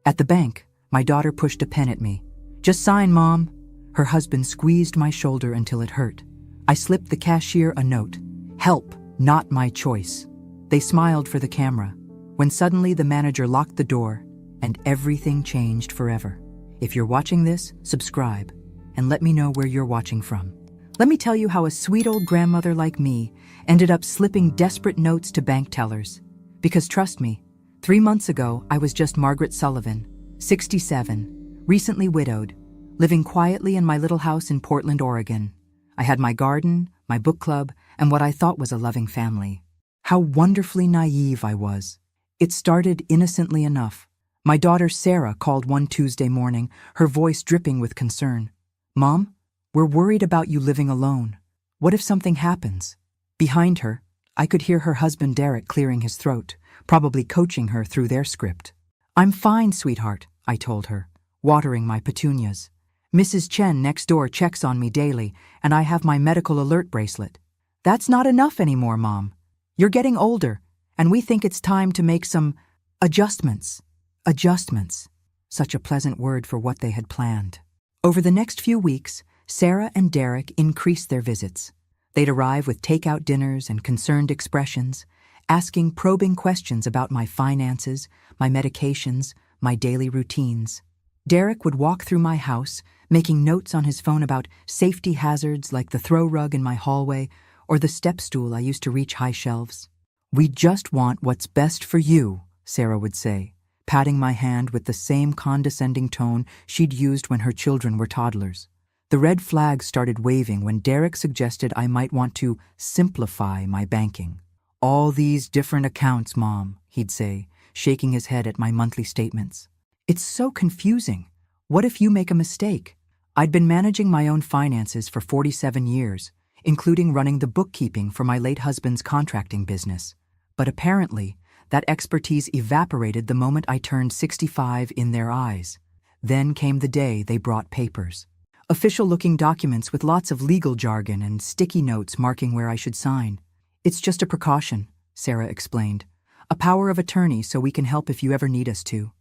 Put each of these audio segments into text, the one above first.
At the bank, my daughter pushed a pen at me. "Just sign, Mom." Her husband squeezed my shoulder until it hurt. I slipped the cashier a note. "Help, not my choice." They smiled for the camera, when suddenly the manager locked the door, and everything changed forever. If you're watching this, subscribe, and let me know where you're watching from. Let me tell you how a sweet old grandmother like me ended up slipping desperate notes to bank tellers. Because trust me, 3 months ago I was just Margaret Sullivan, 67, recently widowed, living quietly in my little house in Portland, Oregon. I had my garden, my book club, and what I thought was a loving family. How wonderfully naive I was. It started innocently enough. My daughter Sarah called one Tuesday morning, her voice dripping with concern. "Mom, we're worried about you living alone. What if something happens?" Behind her, I could hear her husband Derek clearing his throat, probably coaching her through their script. "I'm fine, sweetheart," I told her, watering my petunias. "Mrs. Chen next door checks on me daily, and I have my medical alert bracelet." "That's not enough anymore, Mom. You're getting older, and we think it's time to make some adjustments." Adjustments. Such a pleasant word for what they had planned. Over the next few weeks, Sarah and Derek increased their visits. They'd arrive with takeout dinners and concerned expressions, asking probing questions about my finances, my medications, my daily routines. Derek would walk through my house, making notes on his phone about safety hazards like the throw rug in my hallway or the step stool I used to reach high shelves. "We just want what's best for you," Sarah would say, patting my hand with the same condescending tone she'd used when her children were toddlers. The red flag started waving when Derek suggested I might want to simplify my banking. "All these different accounts, Mom," he'd say, shaking his head at my monthly statements. "It's so confusing. What if you make a mistake?" I'd been managing my own finances for 47 years, including running the bookkeeping for my late husband's contracting business. But apparently, that expertise evaporated the moment I turned 65 in their eyes. Then came the day they brought papers. Official-looking documents with lots of legal jargon and sticky notes marking where I should sign. "It's just a precaution," Sarah explained. "A power of attorney so we can help if you ever need us to."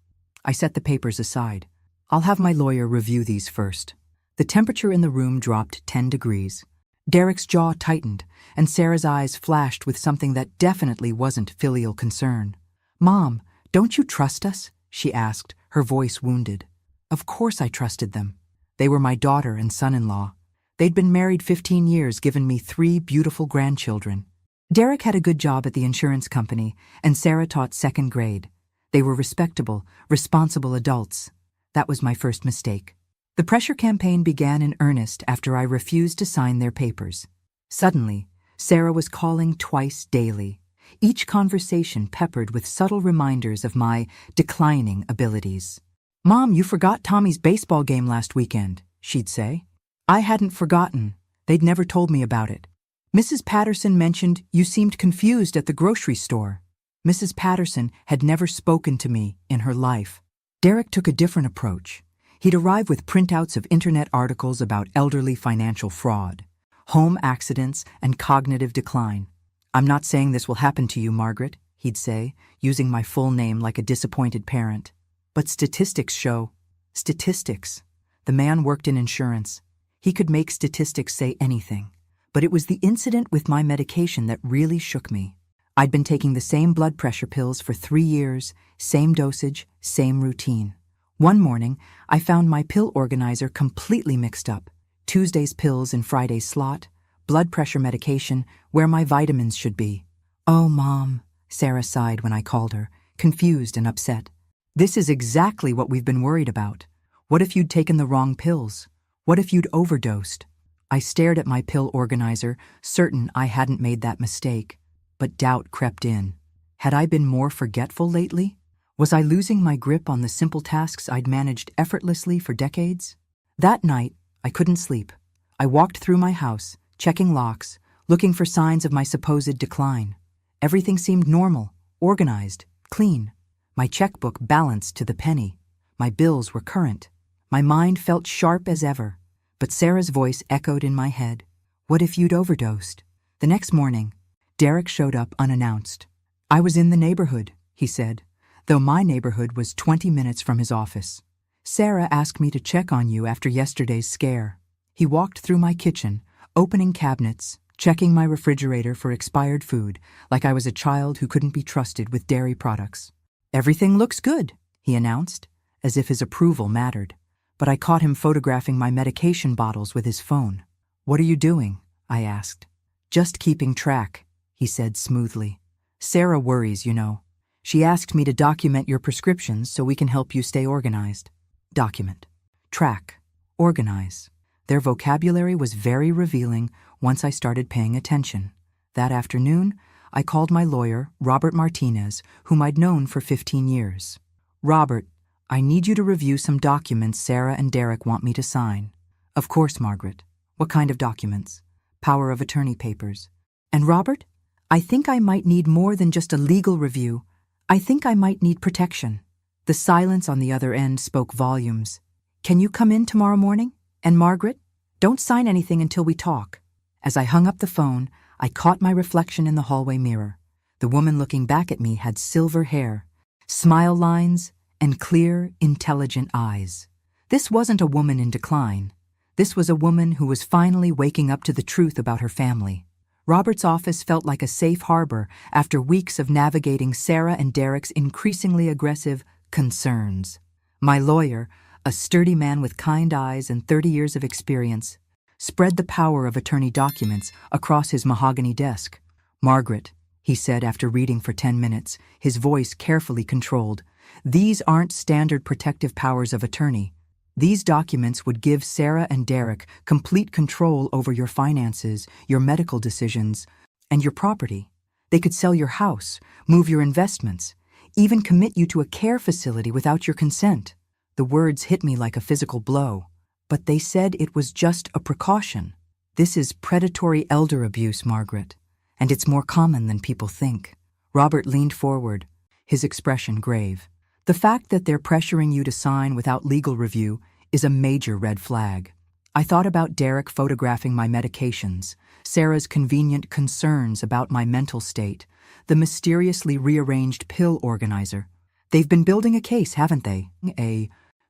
I set the papers aside. "I'll have my lawyer review these first." The temperature in the room dropped 10 degrees. Derek's jaw tightened, and Sarah's eyes flashed with something that definitely wasn't filial concern. "Mom, don't you trust us?" she asked, her voice wounded. Of course I trusted them. They were my daughter and son-in-law. They'd been married 15 years, given me 3 beautiful grandchildren. Derek had a good job at the insurance company, and Sarah taught 2nd grade. They were respectable, responsible adults. That was my first mistake. The pressure campaign began in earnest after I refused to sign their papers. Suddenly, Sarah was calling twice daily, each conversation peppered with subtle reminders of my declining abilities. "Mom, you forgot Tommy's baseball game last weekend," she'd say. I hadn't forgotten. They'd never told me about it. "Mrs. Patterson mentioned you seemed confused at the grocery store." Mrs. Patterson had never spoken to me in her life. Derek took a different approach. He'd arrive with printouts of internet articles about elderly financial fraud, home accidents, and cognitive decline. "I'm not saying this will happen to you, Margaret," he'd say, using my full name like a disappointed parent. "But statistics show." Statistics. The man worked in insurance. He could make statistics say anything. But it was the incident with my medication that really shook me. I'd been taking the same blood pressure pills for 3 years, same dosage, same routine. One morning, I found my pill organizer completely mixed up. Tuesday's pills in Friday's slot, blood pressure medication where my vitamins should be. "Oh, Mom," Sarah sighed when I called her, confused and upset. "This is exactly what we've been worried about. What if you'd taken the wrong pills? What if you'd overdosed?" I stared at my pill organizer, certain I hadn't made that mistake. But doubt crept in. Had I been more forgetful lately? Was I losing my grip on the simple tasks I'd managed effortlessly for decades? That night, I couldn't sleep. I walked through my house, checking locks, looking for signs of my supposed decline. Everything seemed normal, organized, clean. My checkbook balanced to the penny. My bills were current. My mind felt sharp as ever. But Sarah's voice echoed in my head. "What if you'd overdosed?" The next morning, Derek showed up unannounced. "I was in the neighborhood," he said. though my neighborhood was 20 minutes from his office. Sarah asked me to check on you after yesterday's scare. He walked through my kitchen, opening cabinets, checking my refrigerator for expired food, like I was a child who couldn't be trusted with dairy products. Everything looks good, he announced, as if his approval mattered. But I caught him photographing my medication bottles with his phone. What are you doing? I asked. Just keeping track, he said smoothly. Sarah worries, you know. She asked me to document your prescriptions so we can help you stay organized. Document. Track. Organize. Their vocabulary was very revealing once I started paying attention. That afternoon, I called my lawyer, Robert Martinez, whom I'd known for 15 years. Robert, I need you to review some documents Sarah and Derek want me to sign. Of course, Margaret. What kind of documents? Power of attorney papers. And Robert, I think I might need more than just a legal review. I think I might need protection. The silence on the other end spoke volumes. Can you come in tomorrow morning? And Margaret, don't sign anything until we talk. As I hung up the phone, I caught my reflection in the hallway mirror. The woman looking back at me had silver hair, smile lines, and clear, intelligent eyes. This wasn't a woman in decline. This was a woman who was finally waking up to the truth about her family. Robert's office felt like a safe harbor after weeks of navigating Sarah and Derek's increasingly aggressive concerns. My lawyer, a sturdy man with kind eyes and 30 years of experience, spread the power of attorney documents across his mahogany desk. Margaret, he said after reading for 10 minutes, his voice carefully controlled, these aren't standard protective powers of attorney. These documents would give Sarah and Derek complete control over your finances, your medical decisions, and your property. They could sell your house, move your investments, even commit you to a care facility without your consent. The words hit me like a physical blow, but they said it was just a precaution. This is predatory elder abuse, Margaret, and it's more common than people think. Robert leaned forward, his expression grave. The fact that they're pressuring you to sign without legal review is a major red flag. I thought about Derek photographing my medications, Sarah's convenient concerns about my mental state, the mysteriously rearranged pill organizer. They've been building a case, haven't they?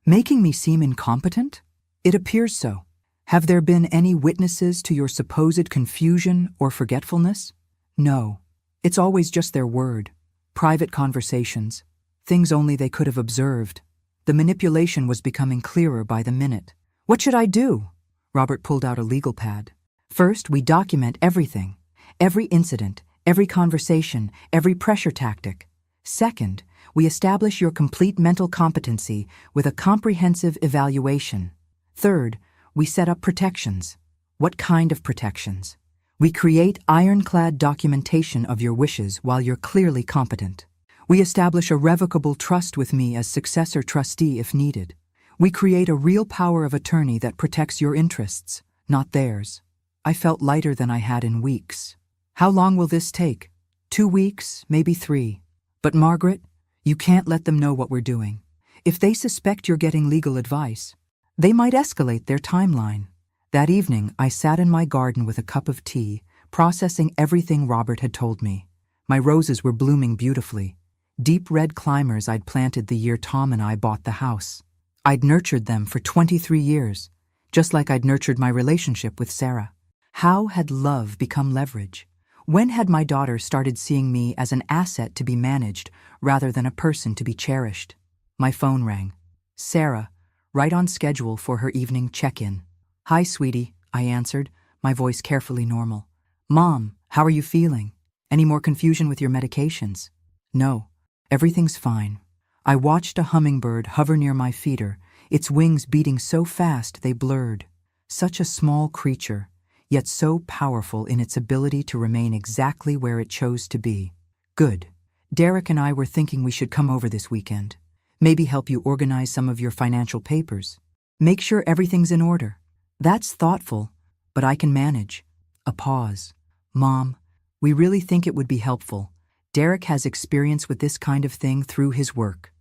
Making me seem incompetent? It appears so. Have there been any witnesses to your supposed confusion or forgetfulness? No. It's always just their word. Private conversations. Things only they could have observed. The manipulation was becoming clearer by the minute. What should I do? Robert pulled out a legal pad. First, we document everything. Every incident, every conversation, every pressure tactic. Second, we establish your complete mental competency with a comprehensive evaluation. Third, we set up protections. What kind of protections? We create ironclad documentation of your wishes while you're clearly competent. We establish a revocable trust with me as successor trustee if needed. We create a real power of attorney that protects your interests, not theirs. I felt lighter than I had in weeks. How long will this take? 2 weeks, maybe 3. But Margaret, you can't let them know what we're doing. If they suspect you're getting legal advice, they might escalate their timeline. That evening, I sat in my garden with a cup of tea, processing everything Robert had told me. My roses were blooming beautifully. Deep red climbers I'd planted the year Tom and I bought the house. I'd nurtured them for 23 years, just like I'd nurtured my relationship with Sarah. How had love become leverage? When had my daughter started seeing me as an asset to be managed rather than a person to be cherished? My phone rang. Sarah, right on schedule for her evening check-in. Hi, sweetie, I answered, my voice carefully normal. Mom, how are you feeling? Any more confusion with your medications? No. Everything's fine. I watched a hummingbird hover near my feeder, its wings beating so fast they blurred. Such a small creature, yet so powerful in its ability to remain exactly where it chose to be. Good. Derek and I were thinking we should come over this weekend. Maybe help you organize some of your financial papers. Make sure everything's in order. That's thoughtful, but I can manage. A pause. Mom, we really think it would be helpful. Derek has experience with this kind of thing through his work.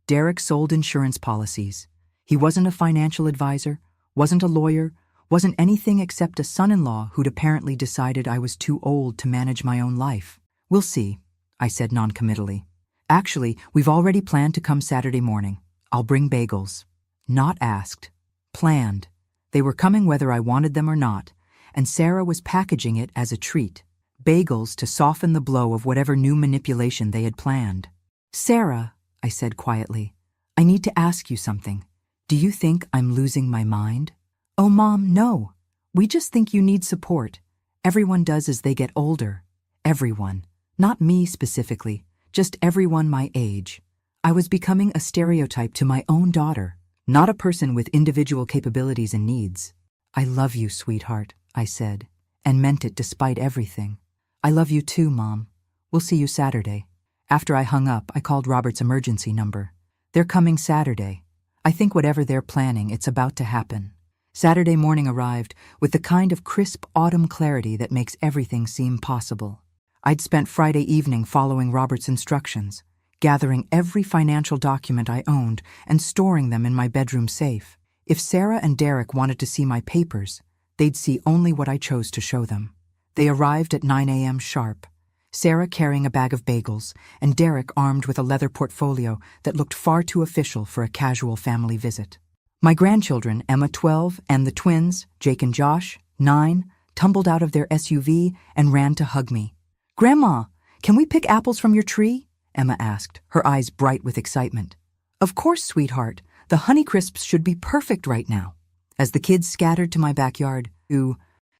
Derek sold insurance policies. He wasn't a financial advisor, wasn't a lawyer, wasn't anything except a son-in-law who'd apparently decided I was too old to manage my own life. We'll see, I said noncommittally. Actually, we've already planned to come Saturday morning. I'll bring bagels. Not asked. Planned. They were coming whether I wanted them or not, and Sarah was packaging it as a treat. Bagels to soften the blow of whatever new manipulation they had planned. Sarah, I said quietly, I need to ask you something. Do you think I'm losing my mind? Oh, Mom, no. We just think you need support. Everyone does as they get older. Everyone. Not me specifically, just everyone my age. I was becoming a stereotype to my own daughter, not a person with individual capabilities and needs. I love you, sweetheart, I said, and meant it despite everything. I love you too, Mom. We'll see you Saturday. After I hung up, I called Robert's emergency number. They're coming Saturday. I think whatever they're planning, it's about to happen. Saturday morning arrived with the kind of crisp autumn clarity that makes everything seem possible. I'd spent Friday evening following Robert's instructions, gathering every financial document I owned and storing them in my bedroom safe. If Sarah and Derek wanted to see my papers, they'd see only what I chose to show them. They arrived at 9 a.m. sharp, Sarah carrying a bag of bagels and Derek armed with a leather portfolio that looked far too official for a casual family visit. My grandchildren, Emma 12, and the twins, Jake and Josh, 9, tumbled out of their SUV and ran to hug me. Grandma, can we pick apples from your tree? Emma asked, her eyes bright with excitement. Of course, sweetheart. The Honeycrisps should be perfect right now. As the kids scattered to my backyard,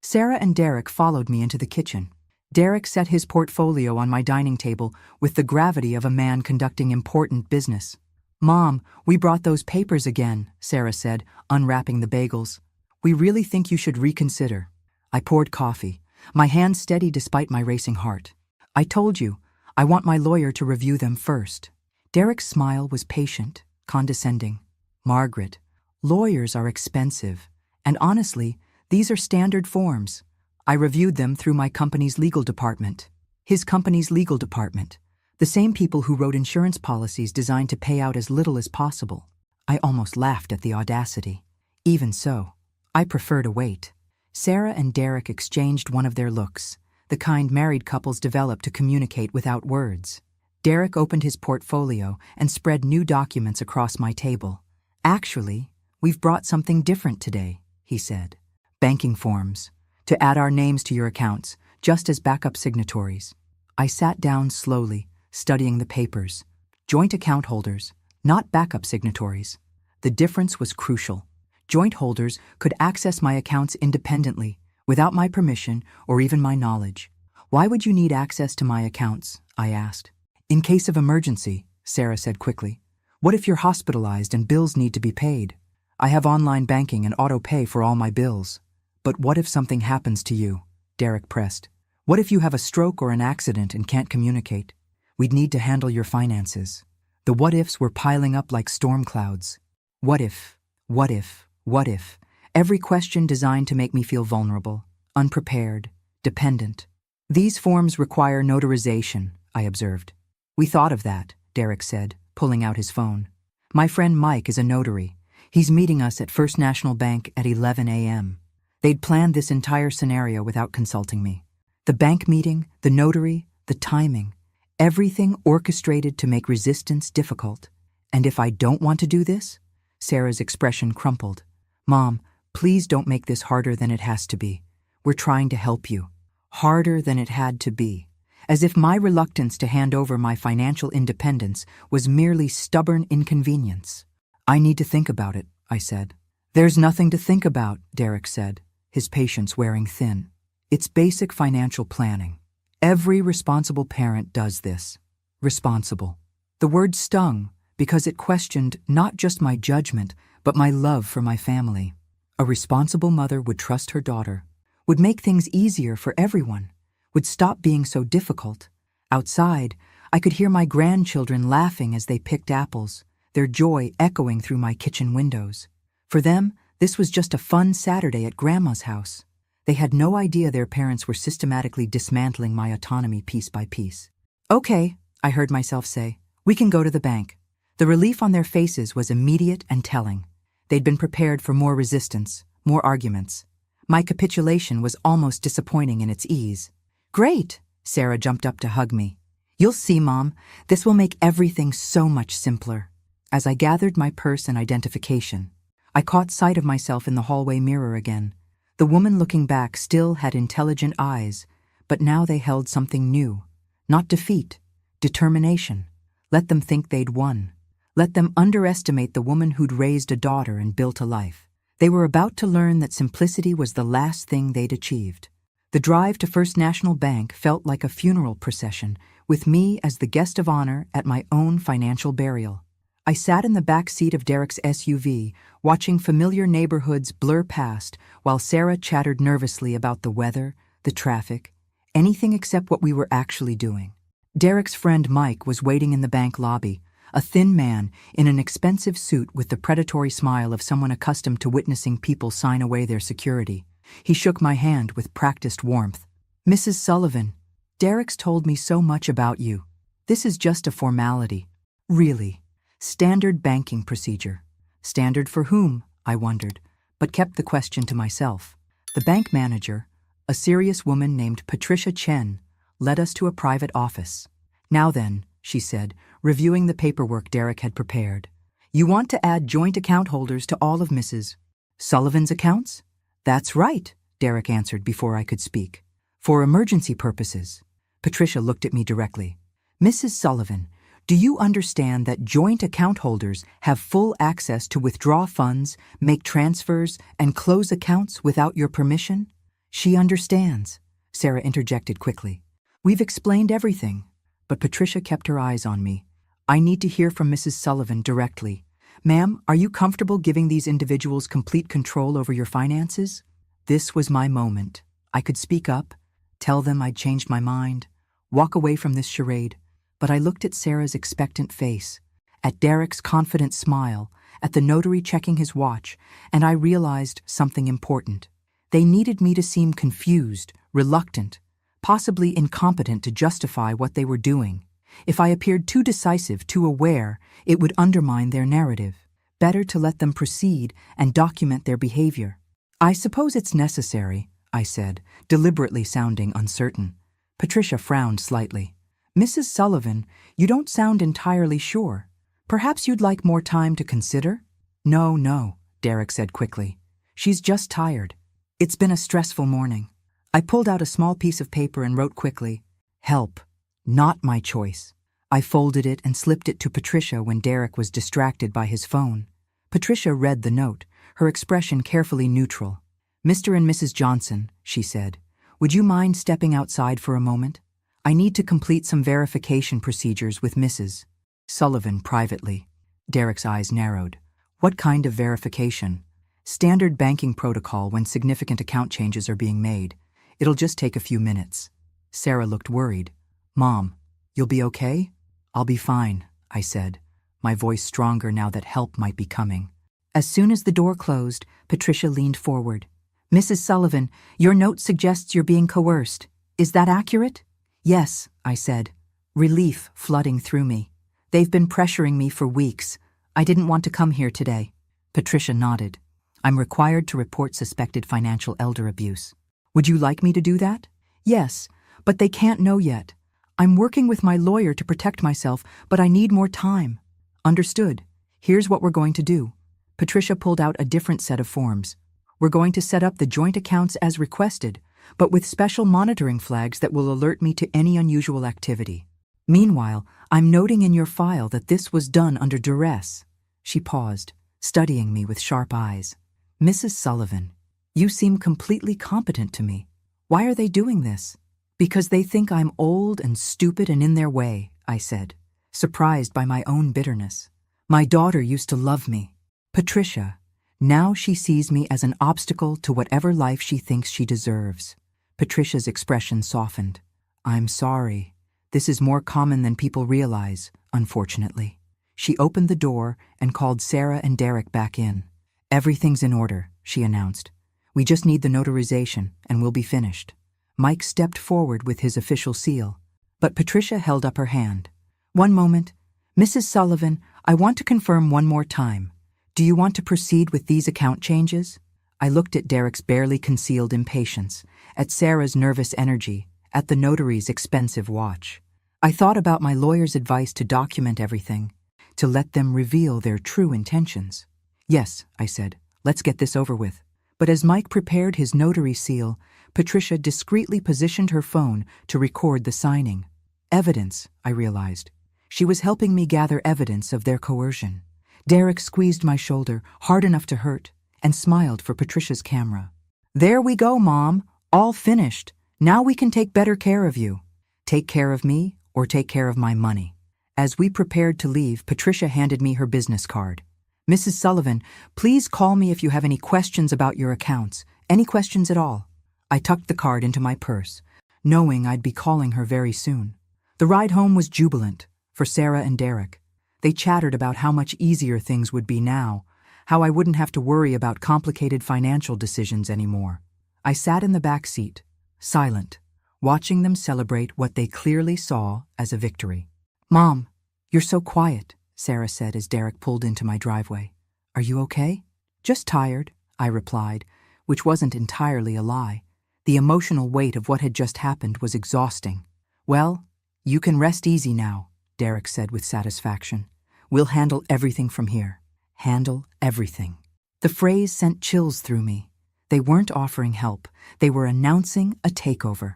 Sarah and Derek followed me into the kitchen. Derek set his portfolio on my dining table with the gravity of a man conducting important business. Mom, we brought those papers again, Sarah said, unwrapping the bagels. We really think you should reconsider. I poured coffee, my hand steady despite my racing heart. I told you, I want my lawyer to review them first. Derek's smile was patient, condescending. Margaret, lawyers are expensive, and honestly, these are standard forms. I reviewed them through my company's legal department. His company's legal department. The same people who wrote insurance policies designed to pay out as little as possible. I almost laughed at the audacity. Even so, I prefer to wait. Sarah and Derek exchanged one of their looks, the kind married couples develop to communicate without words. Derek opened his portfolio and spread new documents across my table. Actually, we've brought something different today, he said. Banking forms. To add our names to your accounts, just as backup signatories. I sat down slowly, studying the papers. Joint account holders, not backup signatories. The difference was crucial. Joint holders could access my accounts independently, without my permission or even my knowledge. Why would you need access to my accounts? I asked. In case of emergency, Sarah said quickly. What if you're hospitalized and bills need to be paid? I have online banking and auto pay for all my bills. But what if something happens to you? Derek pressed. What if you have a stroke or an accident and can't communicate? We'd need to handle your finances. The what-ifs were piling up like storm clouds. What if? What if? What if? Every question designed to make me feel vulnerable, unprepared, dependent. These forms require notarization, I observed. We thought of that, Derek said, pulling out his phone. My friend Mike is a notary. He's meeting us at First National Bank at 11 a.m. They'd planned this entire scenario without consulting me. The bank meeting, the notary, the timing. Everything orchestrated to make resistance difficult. And if I don't want to do this? Sarah's expression crumpled. Mom, please don't make this harder than it has to be. We're trying to help you. Harder than it had to be. As if my reluctance to hand over my financial independence was merely stubborn inconvenience. I need to think about it, I said. There's nothing to think about, Derek said, his patience wearing thin. It's basic financial planning. Every responsible parent does this. Responsible. The word stung because it questioned not just my judgment, but my love for my family. A responsible mother would trust her daughter, would make things easier for everyone, would stop being so difficult. Outside, I could hear my grandchildren laughing as they picked apples, their joy echoing through my kitchen windows. For them, this was just a fun Saturday at Grandma's house. They had no idea their parents were systematically dismantling my autonomy piece by piece. Okay, I heard myself say, we can go to the bank. The relief on their faces was immediate and telling. They'd been prepared for more resistance, more arguments. My capitulation was almost disappointing in its ease. Great, Sarah jumped up to hug me. You'll see, Mom. This will make everything so much simpler. As I gathered my purse and identification, I caught sight of myself in the hallway mirror again. The woman looking back still had intelligent eyes, but now they held something new. Not defeat, determination. Let them think they'd won. Let them underestimate the woman who'd raised a daughter and built a life. They were about to learn that simplicity was the last thing they'd achieved. The drive to First National Bank felt like a funeral procession, with me as the guest of honor at my own financial burial. I sat in the back seat of Derek's SUV, watching familiar neighborhoods blur past while Sarah chattered nervously about the weather, the traffic, anything except what we were actually doing. Derek's friend Mike was waiting in the bank lobby, a thin man in an expensive suit with the predatory smile of someone accustomed to witnessing people sign away their security. He shook my hand with practiced warmth. "Mrs. Sullivan, Derek's told me so much about you. This is just a formality. Really. Standard banking procedure. Standard for whom, I wondered, but kept the question to myself. The bank manager, a serious woman named Patricia Chen, led us to a private office. "Now then," she said, reviewing the paperwork Derek had prepared. "You want to add joint account holders to all of Mrs. Sullivan's accounts?" "That's right," Derek answered before I could speak. "For emergency purposes." Patricia looked at me directly. "Mrs. Sullivan, do you understand that joint account holders have full access to withdraw funds, make transfers, and close accounts without your permission?" "She understands," Sarah interjected quickly. "We've explained everything." But Patricia kept her eyes on me. "I need to hear from Mrs. Sullivan directly. Ma'am, are you comfortable giving these individuals complete control over your finances?" This was my moment. I could speak up, tell them I'd changed my mind, walk away from this charade. But I looked at Sarah's expectant face, at Derek's confident smile, at the notary checking his watch, and I realized something important. They needed me to seem confused, reluctant, possibly incompetent to justify what they were doing. If I appeared too decisive, too aware, it would undermine their narrative. Better to let them proceed and document their behavior. "I suppose it's necessary," I said, deliberately sounding uncertain. Patricia frowned slightly. "Mrs. Sullivan, you don't sound entirely sure. Perhaps you'd like more time to consider?" No, Derek said quickly. "She's just tired. It's been a stressful morning." I pulled out a small piece of paper and wrote quickly, "Help, not my choice." I folded it and slipped it to Patricia when Derek was distracted by his phone. Patricia read the note, her expression carefully neutral. "Mr. and Mrs. Johnson," she said, "would you mind stepping outside for a moment? I need to complete some verification procedures with Mrs. Sullivan privately." Derek's eyes narrowed. "What kind of verification?" "Standard banking protocol when significant account changes are being made. It'll just take a few minutes." Sarah looked worried. "Mom, you'll be okay?" "I'll be fine," I said, my voice stronger now that help might be coming. As soon as the door closed, Patricia leaned forward. "Mrs. Sullivan, your note suggests you're being coerced. Is that accurate?" "Yes," I said, relief flooding through me. "They've been pressuring me for weeks. I didn't want to come here today." Patricia nodded. "I'm required to report suspected financial elder abuse. Would you like me to do that?" "Yes, but they can't know yet. I'm working with my lawyer to protect myself, but I need more time." "Understood. Here's what we're going to do." Patricia pulled out a different set of forms. "We're going to set up the joint accounts as requested, but with special monitoring flags that will alert me to any unusual activity. Meanwhile, I'm noting in your file that this was done under duress." She paused, studying me with sharp eyes. "Mrs. Sullivan, you seem completely competent to me. Why are they doing this?" "Because they think I'm old and stupid and in their way," I said, surprised by my own bitterness. "My daughter used to love me. Patricia, now she sees me as an obstacle to whatever life she thinks she deserves." Patricia's expression softened. "I'm sorry. This is more common than people realize, unfortunately." She opened the door and called Sarah and Derek back in. "Everything's in order," she announced. "We just need the notarization and we'll be finished." Mike stepped forward with his official seal, but Patricia held up her hand. "One moment. Mrs. Sullivan, I want to confirm one more time. Do you want to proceed with these account changes?" I looked at Derek's barely concealed impatience, at Sarah's nervous energy, at the notary's expensive watch. I thought about my lawyer's advice to document everything, to let them reveal their true intentions. Yes, I said, let's get this over with. But as Mike prepared his notary seal, Patricia discreetly positioned her phone to record the signing. Evidence, I realized. She was helping me gather evidence of their coercion. Derek squeezed my shoulder, hard enough to hurt, and smiled for Patricia's camera. There we go, Mom. All finished. Now we can take better care of you. Take care of me or take care of my money. As we prepared to leave, Patricia handed me her business card. Mrs. Sullivan, please call me if you have any questions about your accounts. Any questions at all. I tucked the card into my purse, knowing I'd be calling her very soon. The ride home was jubilant for Sarah and Derek. They chattered about how much easier things would be now, how I wouldn't have to worry about complicated financial decisions anymore. I sat in the back seat, silent, watching them celebrate what they clearly saw as a victory. Mom, you're so quiet, Sarah said as Derek pulled into my driveway. Are you okay? Just tired, I replied, which wasn't entirely a lie. The emotional weight of what had just happened was exhausting. Well, you can rest easy now, Derek said with satisfaction. We'll handle everything from here. Handle everything. The phrase sent chills through me. They weren't offering help. They were announcing a takeover.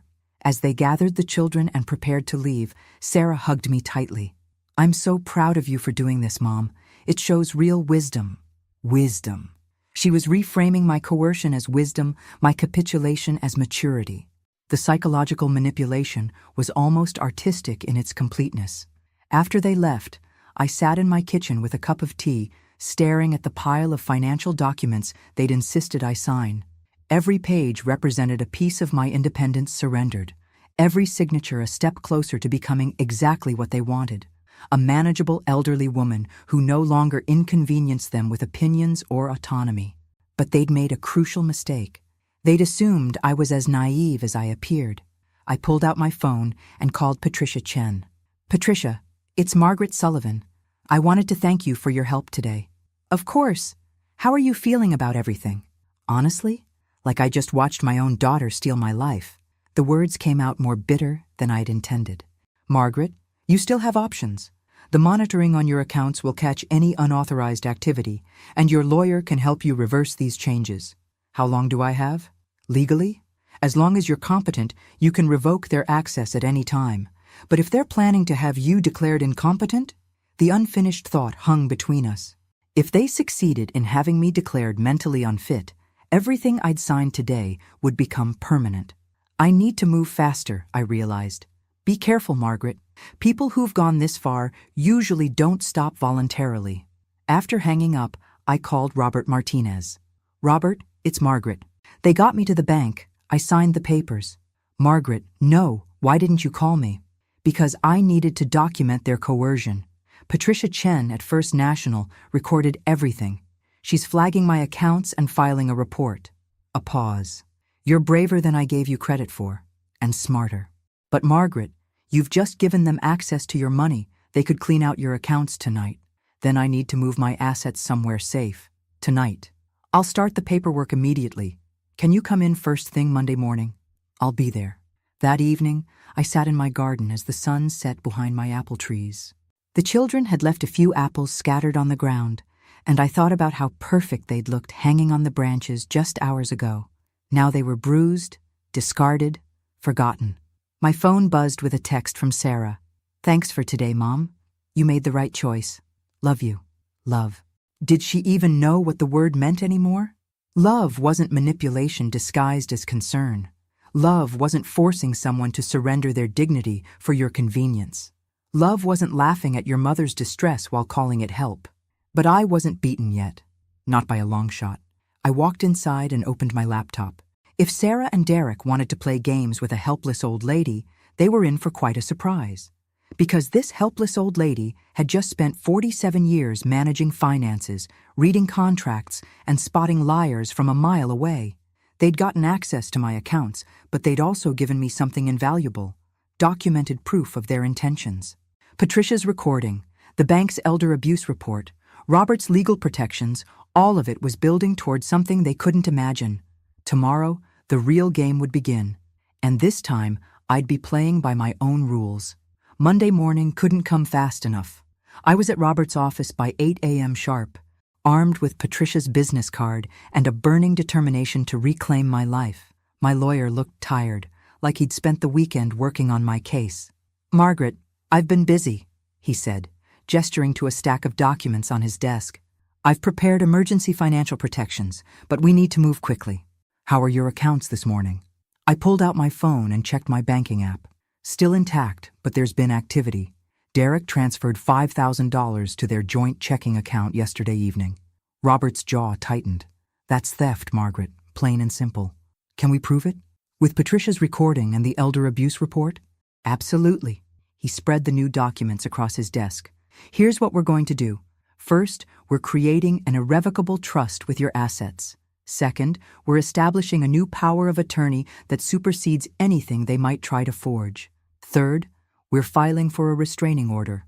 As they gathered the children and prepared to leave, Sarah hugged me tightly. I'm so proud of you for doing this, Mom. It shows real wisdom. Wisdom. She was reframing my coercion as wisdom, my capitulation as maturity. The psychological manipulation was almost artistic in its completeness. After they left, I sat in my kitchen with a cup of tea, staring at the pile of financial documents they'd insisted I sign. Every page represented a piece of my independence surrendered, every signature a step closer to becoming exactly what they wanted. A manageable elderly woman who no longer inconvenienced them with opinions or autonomy. But they'd made a crucial mistake. They'd assumed I was as naive as I appeared. I pulled out my phone and called Patricia Chen. Patricia, it's Margaret Sullivan. I wanted to thank you for your help today. Of course. How are you feeling about everything? Honestly, like I just watched my own daughter steal my life. The words came out more bitter than I'd intended. Margaret, you still have options. The monitoring on your accounts will catch any unauthorized activity, and your lawyer can help you reverse these changes. How long do I have? Legally? As long as you're competent, you can revoke their access at any time. But if they're planning to have you declared incompetent, the unfinished thought hung between us. If they succeeded in having me declared mentally unfit, everything I'd signed today would become permanent. I need to move faster, I realized. Be careful, Margaret. People who've gone this far usually don't stop voluntarily. After hanging up, I called Robert Martinez. Robert, it's Margaret. They got me to the bank. I signed the papers. Margaret, no, why didn't you call me? Because I needed to document their coercion. Patricia Chen at First National recorded everything. She's flagging my accounts and filing a report. A pause. You're braver than I gave you credit for, and smarter. But Margaret, you've just given them access to your money. They could clean out your accounts tonight. Then I need to move my assets somewhere safe. Tonight. I'll start the paperwork immediately. Can you come in first thing Monday morning? I'll be there. That evening, I sat in my garden as the sun set behind my apple trees. The children had left a few apples scattered on the ground, and I thought about how perfect they'd looked hanging on the branches just hours ago. Now they were bruised, discarded, forgotten. My phone buzzed with a text from Sarah. Thanks for today, Mom. You made the right choice. Love you. Love. Did she even know what the word meant anymore? Love wasn't manipulation disguised as concern. Love wasn't forcing someone to surrender their dignity for your convenience. Love wasn't laughing at your mother's distress while calling it help. But I wasn't beaten yet. Not by a long shot. I walked inside and opened my laptop. If Sarah and Derek wanted to play games with a helpless old lady, they were in for quite a surprise. Because this helpless old lady had just spent 47 years managing finances, reading contracts, and spotting liars from a mile away. They'd gotten access to my accounts, but they'd also given me something invaluable, documented proof of their intentions. Patricia's recording, the bank's elder abuse report, Robert's legal protections, all of it was building towards something they couldn't imagine. Tomorrow, the real game would begin, and this time I'd be playing by my own rules. Monday morning couldn't come fast enough. I was at Robert's office by 8 a.m. sharp, armed with Patricia's business card and a burning determination to reclaim my life. My lawyer looked tired, like he'd spent the weekend working on my case. "Margaret, I've been busy," he said, gesturing to a stack of documents on his desk. "I've prepared emergency financial protections, but we need to move quickly. How are your accounts this morning?" I pulled out my phone and checked my banking app. Still intact, but there's been activity. Derek transferred $5,000 to their joint checking account yesterday evening. Robert's jaw tightened. "That's theft, Margaret, plain and simple. Can we prove it? With Patricia's recording and the elder abuse report?" "Absolutely." He spread the new documents across his desk. "Here's what we're going to do. First, we're creating an irrevocable trust with your assets. Second, we're establishing a new power of attorney that supersedes anything they might try to forge. Third, we're filing for a restraining order."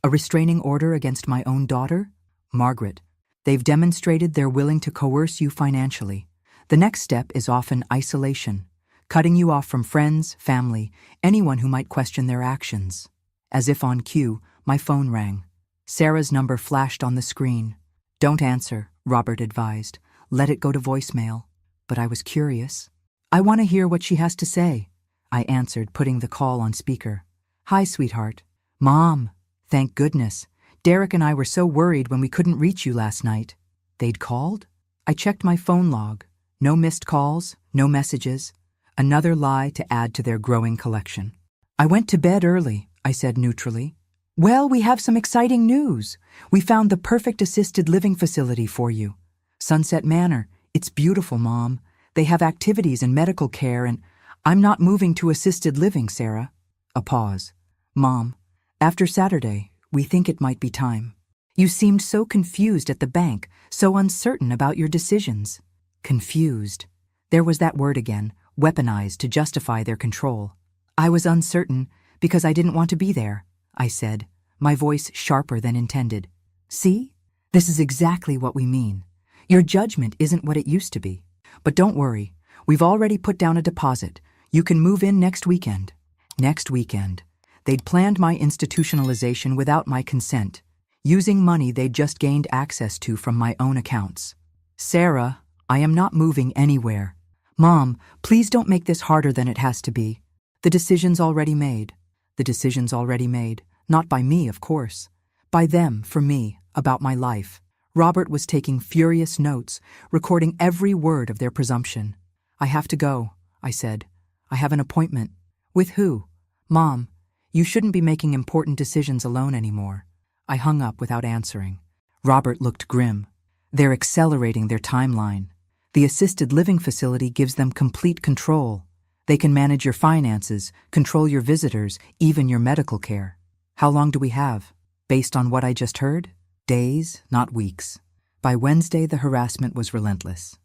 "A restraining order against my own daughter?" "Margaret, they've demonstrated they're willing to coerce you financially. The next step is often isolation, cutting you off from friends, family, anyone who might question their actions." As if on cue, my phone rang. Sarah's number flashed on the screen. "Don't answer," Robert advised. "Let it go to voicemail." But I was curious. "I want to hear what she has to say," I answered, putting the call on speaker. "Hi, sweetheart." "Mom, thank goodness. Derek and I were so worried when we couldn't reach you last night." "They'd called?" I checked my phone log. No missed calls, no messages. Another lie to add to their growing collection. "I went to bed early," I said neutrally. "Well, we have some exciting news. We found the perfect assisted living facility for you. Sunset Manor. It's beautiful, Mom. They have activities and medical care, and I'm not moving to assisted living, Sarah." A pause. "Mom, after Saturday, we think it might be time. You seemed so confused at the bank, so uncertain about your decisions." Confused. There was that word again, weaponized to justify their control. "I was uncertain because I didn't want to be there," I said, my voice sharper than intended. "See? This is exactly what we mean. Your judgment isn't what it used to be. But don't worry, we've already put down a deposit. You can move in next weekend." Next weekend. They'd planned my institutionalization without my consent, using money they'd just gained access to from my own accounts. "Sarah, I am not moving anywhere." "Mom, please don't make this harder than it has to be. The decision's already made." The decision's already made. Not by me, of course. By them, for me, about my life. Robert was taking furious notes, recording every word of their presumption. "I have to go," I said. "I have an appointment." "With who?" "Mom, you shouldn't be making important decisions alone anymore." I hung up without answering. Robert looked grim. "They're accelerating their timeline. The assisted living facility gives them complete control. They can manage your finances, control your visitors, even your medical care." "How long do we have?" "Based on what I just heard? Days, not weeks." By Wednesday, the harassment was relentless.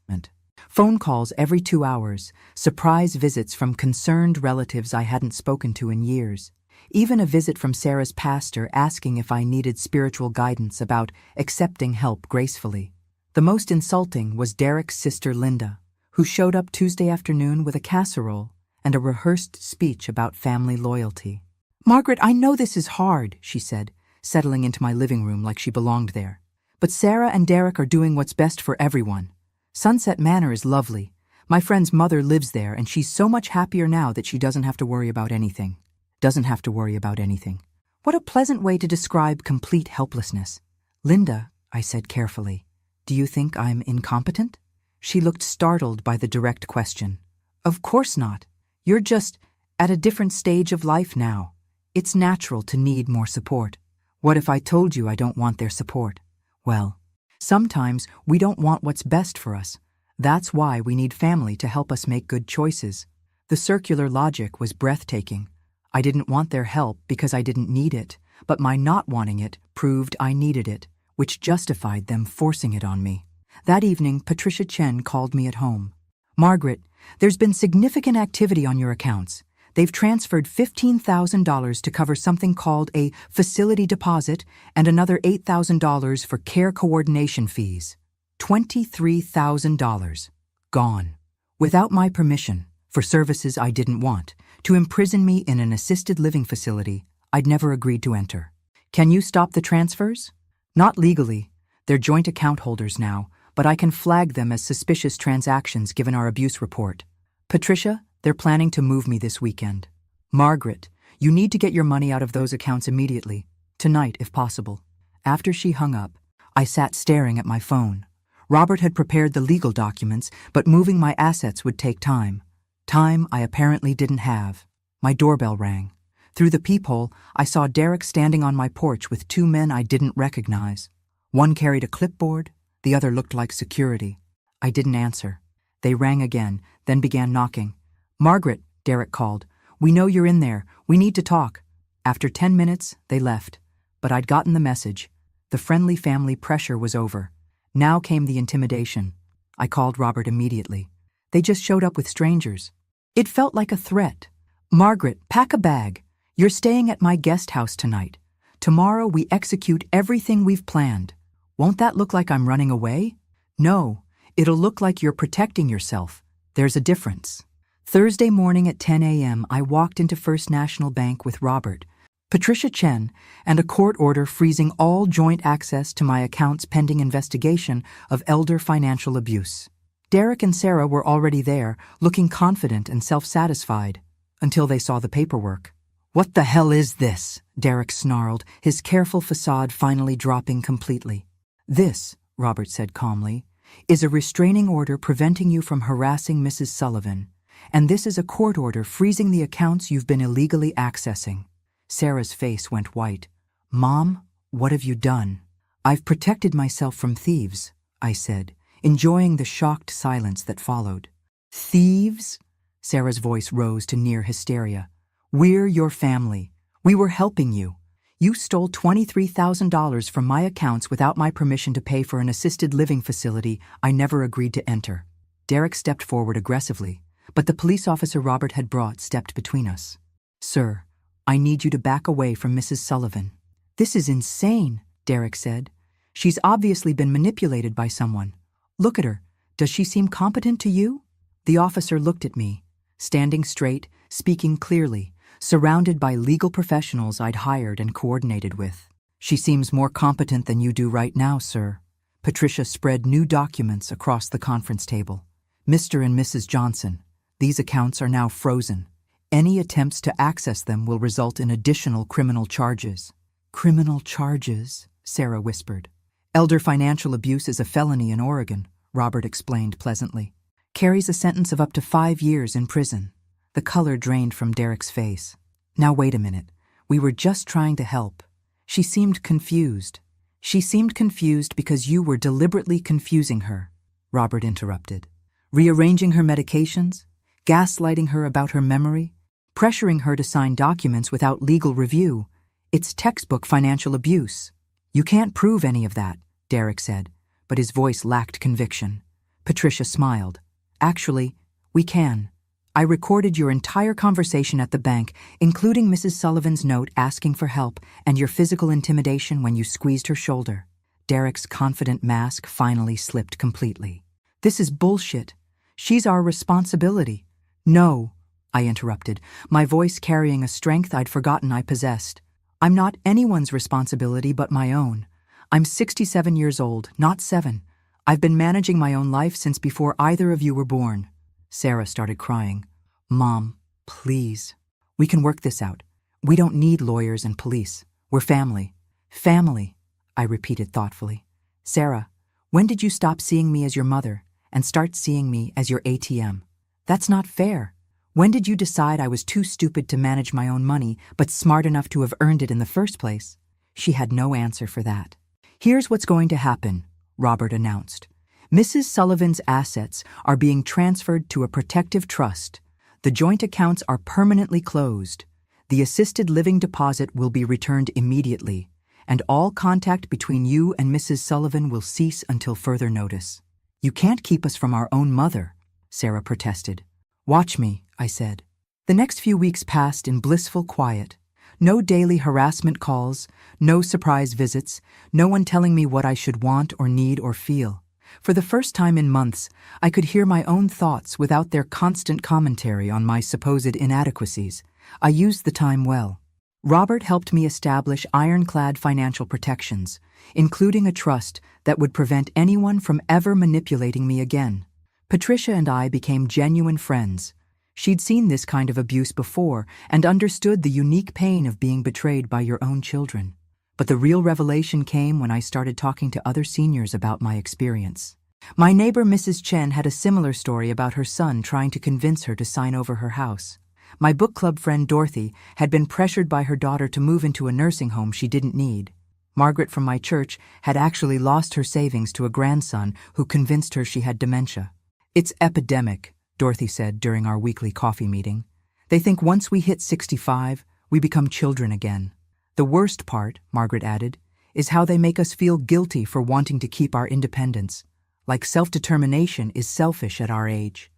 Phone calls every 2 hours, surprise visits from concerned relatives I hadn't spoken to in years. Even a visit from Sarah's pastor asking if I needed spiritual guidance about accepting help gracefully. The most insulting was Derek's sister Linda, who showed up Tuesday afternoon with a casserole and a rehearsed speech about family loyalty. "Margaret, I know this is hard," she said, settling into my living room like she belonged there. "But Sarah and Derek are doing what's best for everyone. Sunset Manor is lovely. My friend's mother lives there, and she's so much happier now that she doesn't have to worry about anything." Doesn't have to worry about anything. What a pleasant way to describe complete helplessness. "Linda," I said carefully, "do you think I'm incompetent?" She looked startled by the direct question. "Of course not. You're just at a different stage of life now. It's natural to need more support." "What if I told you I don't want their support?" "Well, sometimes we don't want what's best for us. That's why we need family to help us make good choices." The circular logic was breathtaking. I didn't want their help because I didn't need it, but my not wanting it proved I needed it, which justified them forcing it on me. That evening, Patricia Chen called me at home. "Margaret, there's been significant activity on your accounts. They've transferred $15,000 to cover something called a facility deposit and another $8,000 for care coordination fees. $23,000. Gone. Without my permission, for services I didn't want, to imprison me in an assisted living facility I'd never agreed to enter. Can you stop the transfers? Not legally. They're joint account holders now, but I can flag them as suspicious transactions given our abuse report. Patricia, they're planning to move me this weekend. Margaret, you need to get your money out of those accounts immediately. Tonight, if possible. After she hung up, I sat staring at my phone. Robert had prepared the legal documents, but moving my assets would take time. Time I apparently didn't have. My doorbell rang. Through the peephole, I saw Derek standing on my porch with two men I didn't recognize. One carried a clipboard, the other looked like security. I didn't answer. They rang again, then began knocking. "Margaret," Derek called. "We know you're in there. We need to talk." After 10 minutes, they left. But I'd gotten the message. The friendly family pressure was over. Now came the intimidation. I called Robert immediately. They just showed up with strangers. It felt like a threat. "Margaret, pack a bag. You're staying at my guest house tonight. Tomorrow we execute everything we've planned. Won't that look like I'm running away? No, it'll look like you're protecting yourself. There's a difference." Thursday morning at 10 a.m., I walked into First National Bank with Robert, Patricia Chen, and a court order freezing all joint access to my accounts pending investigation of elder financial abuse. Derek and Sarah were already there, looking confident and self-satisfied, until they saw the paperwork. "What the hell is this?" Derek snarled, his careful facade finally dropping completely. "This," Robert said calmly, "is a restraining order preventing you from harassing Mrs. Sullivan, and this is a court order freezing the accounts you've been illegally accessing." Sarah's face went white. "Mom, what have you done?" "I've protected myself from thieves," I said, enjoying the shocked silence that followed. "Thieves?" Sarah's voice rose to near hysteria. "We're your family. We were helping you. You stole $23,000 from my accounts without my permission to pay for an assisted living facility I never agreed to enter." Derek stepped forward aggressively, but the police officer Robert had brought stepped between us. "Sir, I need you to back away from Mrs. Sullivan." "This is insane," Derek said. "She's obviously been manipulated by someone. Look at her. Does she seem competent to you?" The officer looked at me, standing straight, speaking clearly, surrounded by legal professionals I'd hired and coordinated with. "She seems more competent than you do right now, sir." Patricia spread new documents across the conference table. "Mr. and Mrs. Johnson, these accounts are now frozen. Any attempts to access them will result in additional criminal charges." "Criminal charges?" Sarah whispered. "Elder financial abuse is a felony in Oregon," Robert explained pleasantly. "Carries a sentence of up to 5 years in prison." The color drained from Derek's face. "Now wait a minute. We were just trying to help." She seemed confused. "She seemed confused because you were deliberately confusing her," Robert interrupted. "Rearranging her medications, gaslighting her about her memory, pressuring her to sign documents without legal review. It's textbook financial abuse." "You can't prove any of that," Derek said, but his voice lacked conviction. Patricia smiled. "Actually, we can. I recorded your entire conversation at the bank, including Mrs. Sullivan's note asking for help and your physical intimidation when you squeezed her shoulder." Derek's confident mask finally slipped completely. "This is bullshit. She's our responsibility." "No," I interrupted, my voice carrying a strength I'd forgotten I possessed. "I'm not anyone's responsibility but my own. I'm 67 years old, not 7. I've been managing my own life since before either of you were born." Sarah started crying. "Mom, please. We can work this out. We don't need lawyers and police. We're family." "Family," I repeated thoughtfully. "Sarah, when did you stop seeing me as your mother and start seeing me as your ATM? That's not fair. When did you decide I was too stupid to manage my own money but smart enough to have earned it in the first place?" She had no answer for that. "Here's what's going to happen," Robert announced. "Mrs. Sullivan's assets are being transferred to a protective trust. The joint accounts are permanently closed. The assisted living deposit will be returned immediately, and all contact between you and Mrs. Sullivan will cease until further notice." "You can't keep us from our own mother," Sarah protested. "Watch me," I said. The next few weeks passed in blissful quiet. No daily harassment calls, no surprise visits, no one telling me what I should want or need or feel. For the first time in months, I could hear my own thoughts without their constant commentary on my supposed inadequacies. I used the time well. Robert helped me establish ironclad financial protections, including a trust that would prevent anyone from ever manipulating me again. Patricia and I became genuine friends. She'd seen this kind of abuse before and understood the unique pain of being betrayed by your own children. But the real revelation came when I started talking to other seniors about my experience. My neighbor Mrs. Chen had a similar story about her son trying to convince her to sign over her house. My book club friend Dorothy had been pressured by her daughter to move into a nursing home she didn't need. Margaret from my church had actually lost her savings to a grandson who convinced her she had dementia. "It's epidemic," Dorothy said during our weekly coffee meeting. "They think once we hit 65, we become children again. The worst part," Margaret added, "is how they make us feel guilty for wanting to keep our independence. Like self-determination is selfish at our age."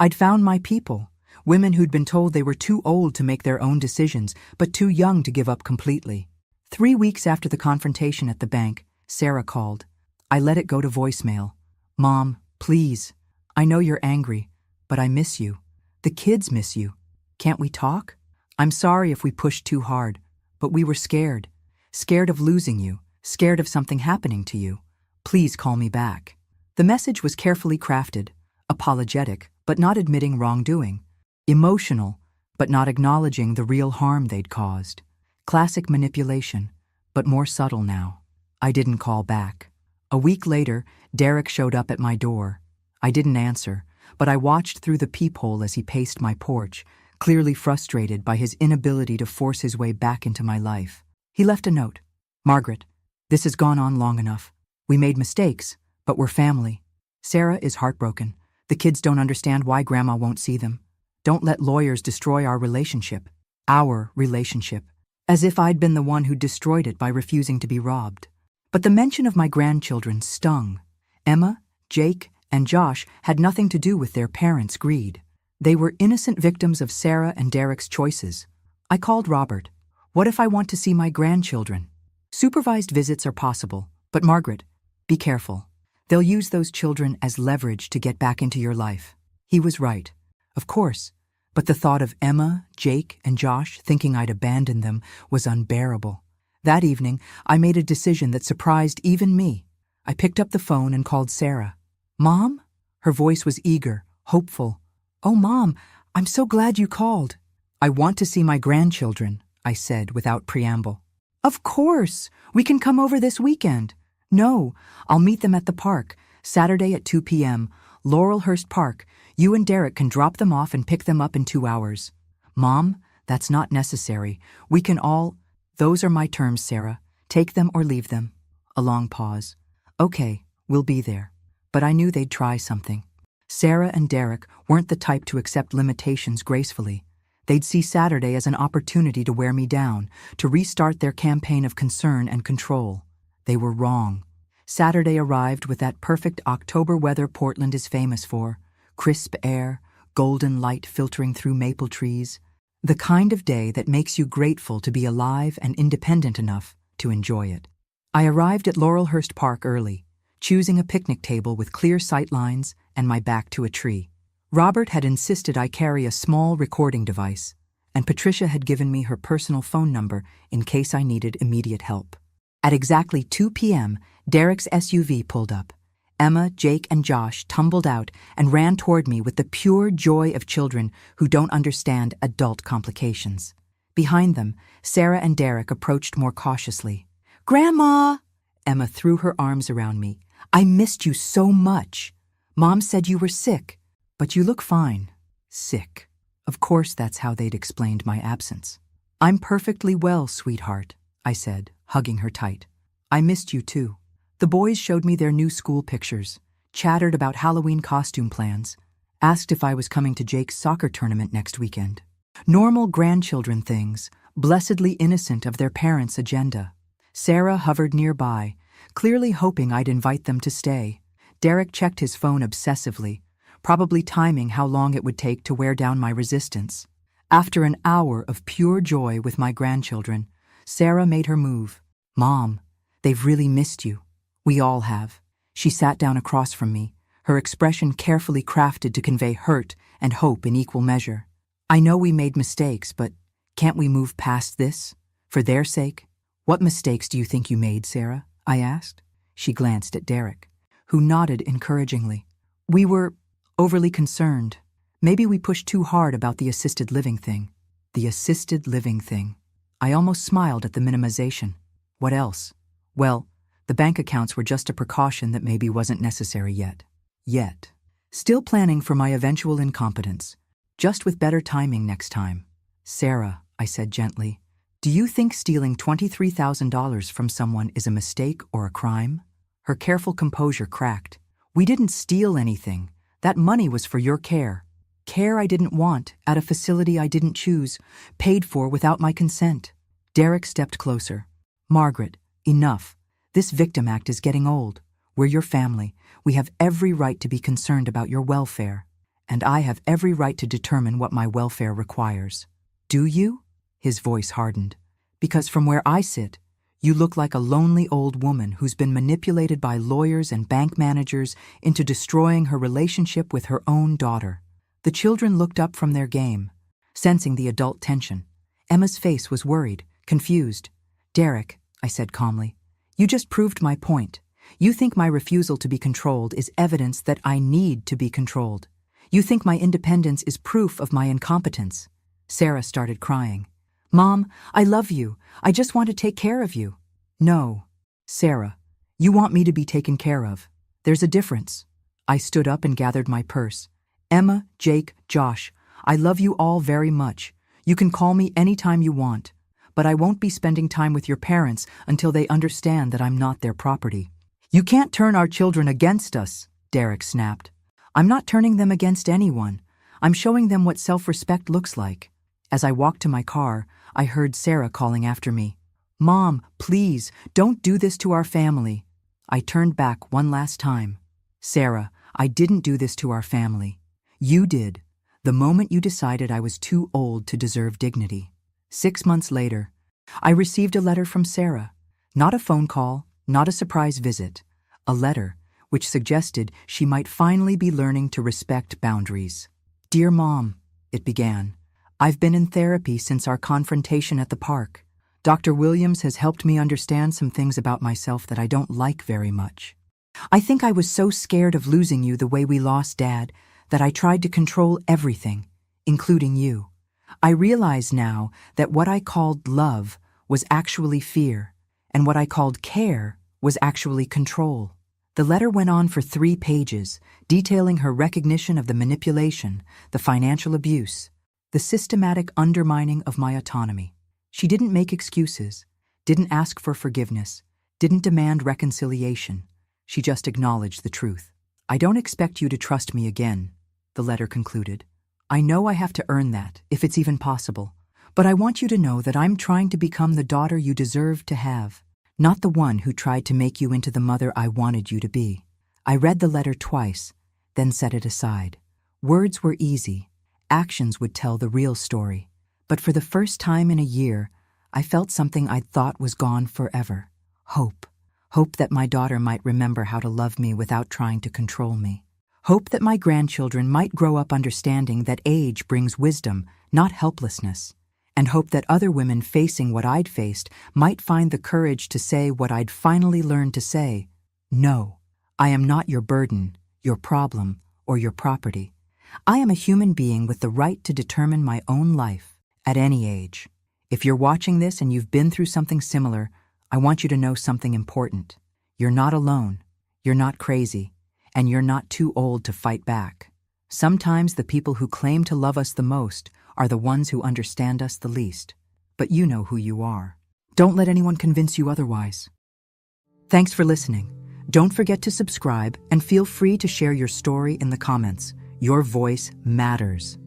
I'd found my people, women who'd been told they were too old to make their own decisions, but too young to give up completely. 3 weeks after the confrontation at the bank, Sarah called. I let it go to voicemail. "Mom, please. I know you're angry, but I miss you. The kids miss you. Can't we talk? I'm sorry if we pushed too hard, but we were scared. Scared of losing you, scared of something happening to you. Please call me back." The message was carefully crafted, apologetic, but not admitting wrongdoing. Emotional, but not acknowledging the real harm they'd caused. Classic manipulation, but more subtle now. I didn't call back. A week later, Derek showed up at my door. I didn't answer, but I watched through the peephole as he paced my porch, clearly frustrated by his inability to force his way back into my life. He left a note. "Margaret, this has gone on long enough. We made mistakes, but we're family. Sarah is heartbroken. The kids don't understand why Grandma won't see them. Don't let lawyers destroy our relationship. Our relationship. As if I'd been the one who destroyed it by refusing to be robbed. But the mention of my grandchildren stung. Emma, Jake, and Josh had nothing to do with their parents' greed. They were innocent victims of Sarah and Derek's choices. I called Robert. "What if I want to see my grandchildren?" "Supervised visits are possible, but Margaret, be careful. They'll use those children as leverage to get back into your life." He was right. Of course, but the thought of Emma, Jake, and Josh thinking I'd abandoned them was unbearable. That evening, I made a decision that surprised even me. I picked up the phone and called Sarah. "Mom?" Her voice was eager, hopeful. "Oh, Mom, I'm so glad you called." "I want to see my grandchildren," I said without preamble. "Of course, we can come over this weekend." "No, I'll meet them at the park, Saturday at 2 p.m., Laurelhurst Park. You and Derek can drop them off and pick them up in 2 hours." "Mom, that's not necessary. We can all—" "Those are my terms, Sarah. Take them or leave them." A long pause. "Okay, we'll be there." But I knew they'd try something. Sarah and Derek weren't the type to accept limitations gracefully. They'd see Saturday as an opportunity to wear me down, to restart their campaign of concern and control. They were wrong. Saturday arrived with that perfect October weather Portland is famous for. Crisp air, golden light filtering through maple trees. The kind of day that makes you grateful to be alive and independent enough to enjoy it. I arrived at Laurelhurst Park early, choosing a picnic table with clear sight lines and my back to a tree. Robert had insisted I carry a small recording device, and Patricia had given me her personal phone number in case I needed immediate help. At exactly 2 p.m., Derek's SUV pulled up. Emma, Jake, and Josh tumbled out and ran toward me with the pure joy of children who don't understand adult complications. Behind them, Sarah and Derek approached more cautiously. "Grandma!" Emma threw her arms around me. "I missed you so much. Mom said you were sick, but you look fine." Sick. Of course that's how they'd explained my absence. "I'm perfectly well, sweetheart," I said, hugging her tight. "I missed you too." The boys showed me their new school pictures, chattered about Halloween costume plans, asked if I was coming to Jake's soccer tournament next weekend. Normal grandchildren things, blessedly innocent of their parents' agenda. Sarah hovered nearby, clearly hoping I'd invite them to stay. Derek checked his phone obsessively, probably timing how long it would take to wear down my resistance. After an hour of pure joy with my grandchildren, Sarah made her move. "Mom, they've really missed you. We all have." She sat down across from me, her expression carefully crafted to convey hurt and hope in equal measure. "I know we made mistakes, but can't we move past this? For their sake? What mistakes do you think you made, Sarah? I asked. She glanced at Derek, who nodded encouragingly. We were overly concerned. Maybe we pushed too hard about the assisted living thing. The assisted living thing. I almost smiled at the minimization. What else? Well, the bank accounts were just a precaution that maybe wasn't necessary yet. Still planning for my eventual incompetence. Just with better timing next time. Sarah, I said gently, do you think stealing $23,000 from someone is a mistake or a crime? Her careful composure cracked. We didn't steal anything. That money was for your care. Care I didn't want, at a facility I didn't choose, paid for without my consent. Derek stepped closer. Margaret, enough. This victim act is getting old. We're your family. We have every right to be concerned about your welfare. And I have every right to determine what my welfare requires. Do you? His voice hardened. Because from where I sit, you look like a lonely old woman who's been manipulated by lawyers and bank managers into destroying her relationship with her own daughter. The children looked up from their game, sensing the adult tension. Emma's face was worried, confused. Derek, I said calmly, you just proved my point. You think my refusal to be controlled is evidence that I need to be controlled. You think my independence is proof of my incompetence. Sarah started crying. Mom, I love you. I just want to take care of you. No, Sarah, you want me to be taken care of. There's a difference. I stood up and gathered my purse. Emma, Jake, Josh, I love you all very much. You can call me anytime you want, but I won't be spending time with your parents until they understand that I'm not their property. You can't turn our children against us, Derek snapped. I'm not turning them against anyone. I'm showing them what self-respect looks like. As I walked to my car, I heard Sarah calling after me. Mom, please, don't do this to our family. I turned back one last time. Sarah, I didn't do this to our family. You did, the moment you decided I was too old to deserve dignity. 6 months later, I received a letter from Sarah. Not a phone call, not a surprise visit. A letter which suggested she might finally be learning to respect boundaries. Dear Mom, it began. I've been in therapy since our confrontation at the park. Dr. Williams has helped me understand some things about myself that I don't like very much. I think I was so scared of losing you the way we lost Dad that I tried to control everything, including you. I realize now that what I called love was actually fear, and what I called care was actually control. The letter went on for 3 pages, detailing her recognition of the manipulation, the financial abuse, the systematic undermining of my autonomy. She didn't make excuses, didn't ask for forgiveness, didn't demand reconciliation. She just acknowledged the truth. I don't expect you to trust me again, the letter concluded. I know I have to earn that, if it's even possible, but I want you to know that I'm trying to become the daughter you deserve to have, not the one who tried to make you into the mother I wanted you to be. I read the letter twice, then set it aside. Words were easy. Actions would tell the real story. But for the first time in a year, I felt something I'd thought was gone forever. Hope. Hope that my daughter might remember how to love me without trying to control me. Hope that my grandchildren might grow up understanding that age brings wisdom, not helplessness. And hope that other women facing what I'd faced might find the courage to say what I'd finally learned to say. No, I am not your burden, your problem, or your property. I am a human being with the right to determine my own life, at any age. If you're watching this and you've been through something similar, I want you to know something important. You're not alone, you're not crazy, and you're not too old to fight back. Sometimes the people who claim to love us the most are the ones who understand us the least. But you know who you are. Don't let anyone convince you otherwise. Thanks for listening. Don't forget to subscribe and feel free to share your story in the comments. Your voice matters.